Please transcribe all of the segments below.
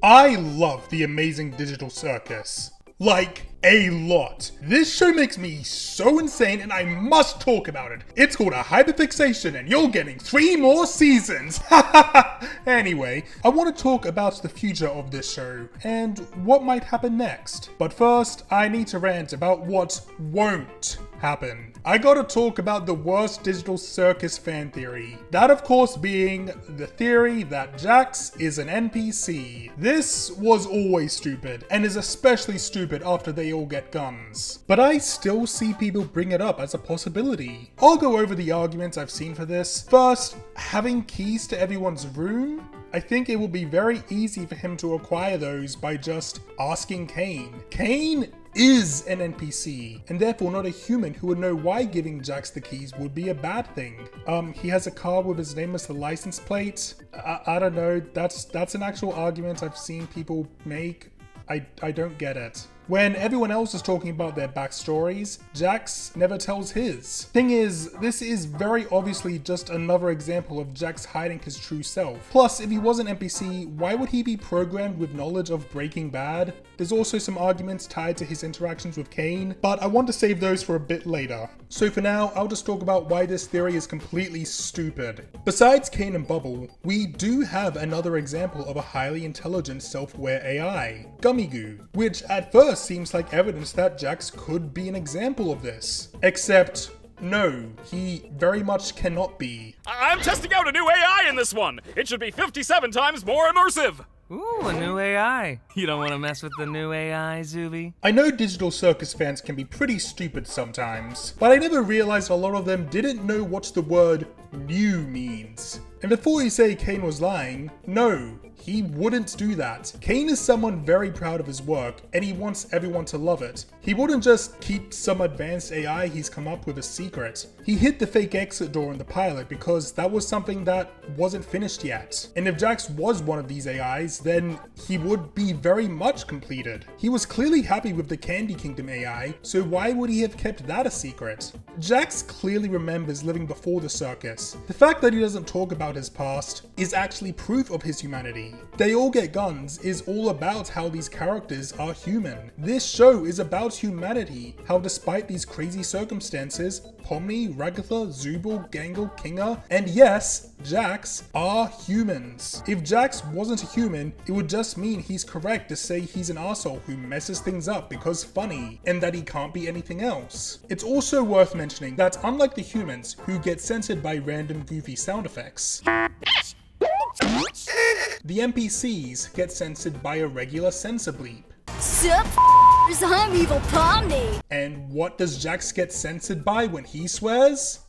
I love The Amazing Digital Circus. Like, a lot. This show makes me so insane and I must talk about it. It's called A Hyperfixation and you're getting 3 more seasons. Anyway, I want to talk about the future of this show and what might happen next. But first, I need to rant about what won't happen. I gotta talk about the worst Digital Circus fan theory. That of course being the theory that Jax is an NPC. This was always stupid and is especially stupid after they all get guns. But I still see people bring it up as a possibility. I'll go over the arguments I've seen for this. First, having keys to everyone's room? I think it will be very easy for him to acquire those by just asking Cain. Cain is an NPC, and therefore not a human who would know why giving Jax the keys would be a bad thing. He has a car with his name as the license plate. I don't know, that's an actual argument I've seen people make. I don't get it. When everyone else is talking about their backstories, Jax never tells his. Thing is, this is very obviously just another example of Jax hiding his true self. Plus, if he was an NPC, why would he be programmed with knowledge of Breaking Bad? There's also some arguments tied to his interactions with Cain, but I want to save those for a bit later. So for now, I'll just talk about why this theory is completely stupid. Besides Cain and Bubble, we do have another example of a highly intelligent self-aware AI, Gummigoo, which at first seems like evidence that Jax could be an example of this. Except, no, he very much cannot be. I'm testing out a new AI in this one! It should be 57 times more immersive! Ooh, a new AI. You don't want to mess with the new AI, Zuby? I know Digital Circus fans can be pretty stupid sometimes, but I never realized a lot of them didn't know what the word new means. And before you say Cain was lying, no, he wouldn't do that. Cain is someone very proud of his work, and he wants everyone to love it. He wouldn't just keep some advanced AI he's come up with a secret. He hid the fake exit door in the pilot because that was something that wasn't finished yet. And if Jax was one of these AIs, then he would be very much completed. He was clearly happy with the Candy Kingdom AI, so why would he have kept that a secret? Jax clearly remembers living before the circus. The fact that he doesn't talk about his past is actually proof of his humanity. They All Get Guns is all about how these characters are human. This show is about humanity, how despite these crazy circumstances, Pomni, Ragatha, Zubul, Gangle, Kinga, and yes, Jax are humans. If Jax wasn't a human, it would just mean he's correct to say he's an arsehole who messes things up because funny, and that he can't be anything else. It's also worth mentioning that unlike the humans who get censored by random goofy sound effects, the NPCs get censored by a regular censor bleep. Sup, I'm Evil Pomni. And what does Jax get censored by when he swears?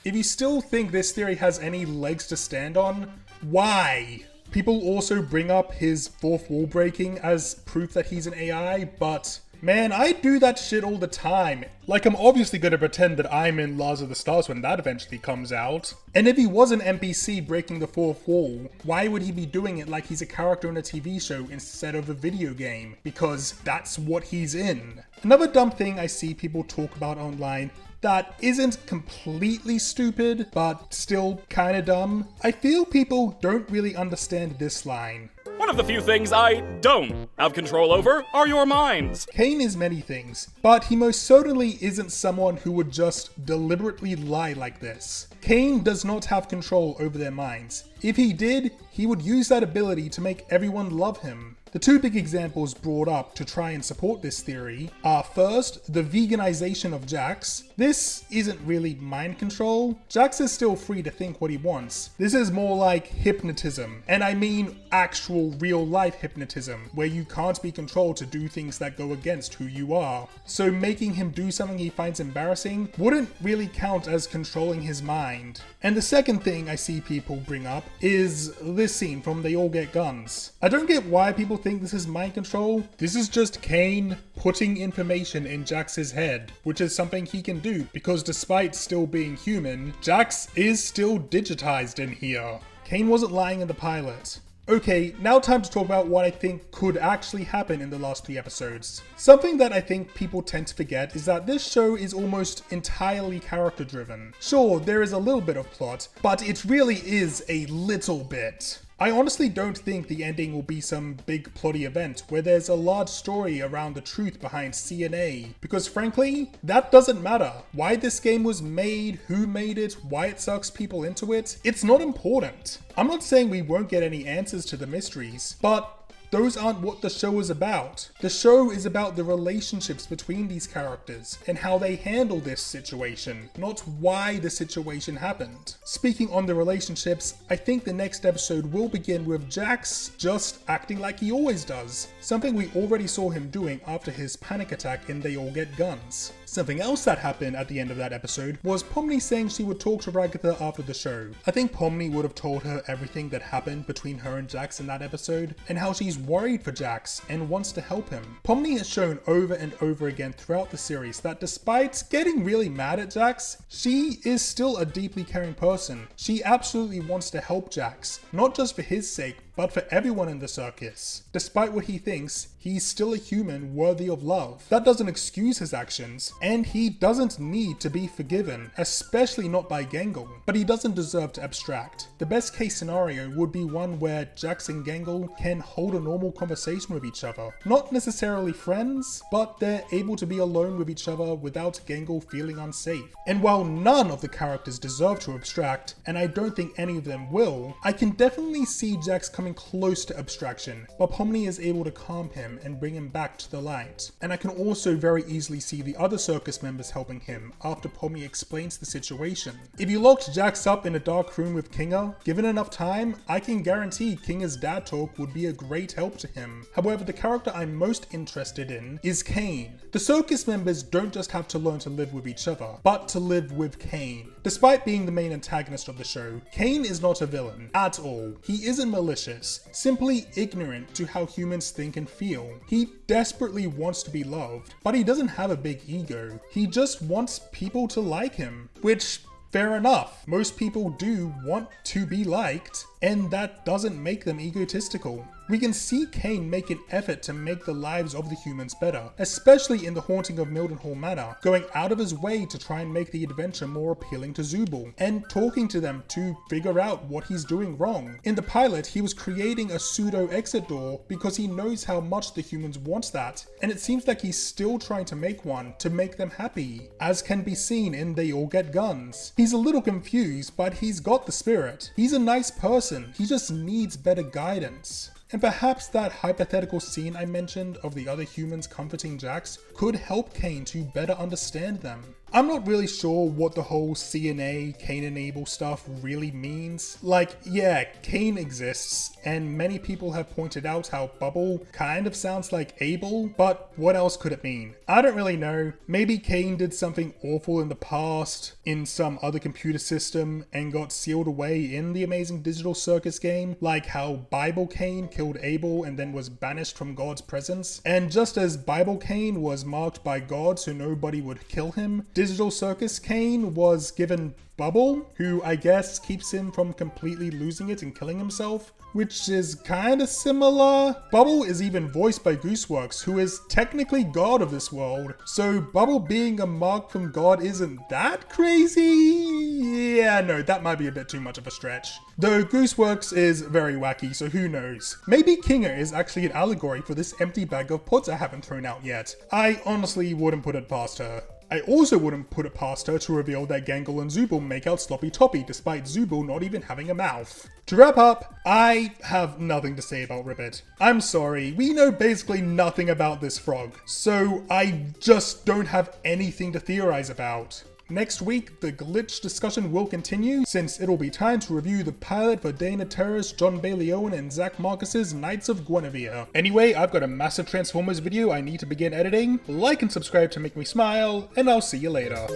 If you still think this theory has any legs to stand on, why? People also bring up his fourth wall breaking as proof that he's an AI, but man, I do that shit all the time. Like, I'm obviously gonna pretend that I'm in Lars of the Stars when that eventually comes out. And if he was an NPC breaking the fourth wall, why would he be doing it like he's a character in a TV show instead of a video game? Because that's what he's in. Another dumb thing I see people talk about online that isn't completely stupid, but still kinda dumb. I feel people don't really understand this line. One of the few things I don't have control over are your minds. Cain is many things, but he most certainly isn't someone who would just deliberately lie like this. Cain does not have control over their minds. If he did, he would use that ability to make everyone love him. The two big examples brought up to try and support this theory are first, the veganization of Jax. This isn't really mind control. Jax is still free to think what he wants. This is more like hypnotism, and I mean actual real life hypnotism, where you can't be controlled to do things that go against who you are. So making him do something he finds embarrassing wouldn't really count as controlling his mind. And the second thing I see people bring up is this scene from They All Get Guns. I don't get why people think this is mind control. This is just Cain putting information in Jax's head, which is something he can do because despite still being human, Jax is still digitized in here. Cain wasn't lying in the pilot. Okay, now time to talk about what I think could actually happen in the last 3 episodes. Something that I think people tend to forget is that this show is almost entirely character driven. Sure, there is a little bit of plot, but it really is a little bit. I honestly don't think the ending will be some big plotty event where there's a large story around the truth behind CNA, because frankly, that doesn't matter. Why this game was made, who made it, why it sucks people into it, it's not important. I'm not saying we won't get any answers to the mysteries, but those aren't what the show is about. The show is about the relationships between these characters and how they handle this situation, not why the situation happened. Speaking on the relationships, I think the next episode will begin with Jax just acting like he always does, something we already saw him doing after his panic attack in They All Get Guns. Something else that happened at the end of that episode was Pomni saying she would talk to Ragatha after the show. I think Pomni would have told her everything that happened between her and Jax in that episode, and how she's worried for Jax and wants to help him. Pomni has shown over and over again throughout the series that despite getting really mad at Jax, she is still a deeply caring person. She absolutely wants to help Jax, not just for his sake, but for everyone in the circus. Despite what he thinks, he's still a human worthy of love. That doesn't excuse his actions, and he doesn't need to be forgiven, especially not by Gangle, but he doesn't deserve to abstract. The best case scenario would be one where Jax and Gangle can hold a normal conversation with each other. Not necessarily friends, but they're able to be alone with each other without Gangle feeling unsafe. And while none of the characters deserve to abstract, and I don't think any of them will, I can definitely see Jax coming close to abstraction, but Pomni is able to calm him and bring him back to the light. And I can also very easily see the other circus members helping him after Pomni explains the situation. If you locked Jax up in a dark room with Kinga, given enough time, I can guarantee Kinga's dad talk would be a great help to him. However, the character I'm most interested in is Kane. The circus members don't just have to learn to live with each other, but to live with Kane. Despite being the main antagonist of the show, Kane is not a villain at all. He isn't malicious, simply ignorant to how humans think and feel. He desperately wants to be loved, but he doesn't have a big ego. He just wants people to like him, which, fair enough. Most people do want to be liked, and that doesn't make them egotistical. We can see Kane make an effort to make the lives of the humans better, especially in The Haunting of Mildenhall Manor, going out of his way to try and make the adventure more appealing to Zubul, and talking to them to figure out what he's doing wrong. In the pilot, he was creating a pseudo exit door because he knows how much the humans want that, and it seems like he's still trying to make one to make them happy, as can be seen in They All Get Guns. He's a little confused, but he's got the spirit. He's a nice person, he just needs better guidance. And perhaps that hypothetical scene I mentioned of the other humans comforting Jax could help Kane to better understand them. I'm not really sure what the whole CNA, Cain and Abel stuff really means. Like, yeah, Cain exists, and many people have pointed out how Bubble kind of sounds like Abel, but what else could it mean? I don't really know. Maybe Cain did something awful in the past, in some other computer system, and got sealed away in the Amazing Digital Circus game, like how Bible Cain killed Abel and then was banished from God's presence. And just as Bible Cain was marked by God so nobody would kill him, Digital Circus Cain was given Bubble, who I guess keeps him from completely losing it and killing himself, which is kinda similar. Bubble is even voiced by Gooseworks, who is technically God of this world, so Bubble being a mark from God isn't that crazy? Yeah, no, that might be a bit too much of a stretch. Though Gooseworks is very wacky, so who knows. Maybe Kinga is actually an allegory for this empty bag of pots I haven't thrown out yet. I honestly wouldn't put it past her. I also wouldn't put it past her to reveal that Gangle and Zubul make out sloppy toppy despite Zubul not even having a mouth. To wrap up, I have nothing to say about Ribbit. I'm sorry, we know basically nothing about this frog, so I just don't have anything to theorize about. Next week, the glitch discussion will continue, since it'll be time to review the pilot for Dana Terrace, John Bailey Owen, and Zach Marcus's Knights of Guinevere. Anyway, I've got a massive Transformers video I need to begin editing. Like and subscribe to make me smile, and I'll see you later.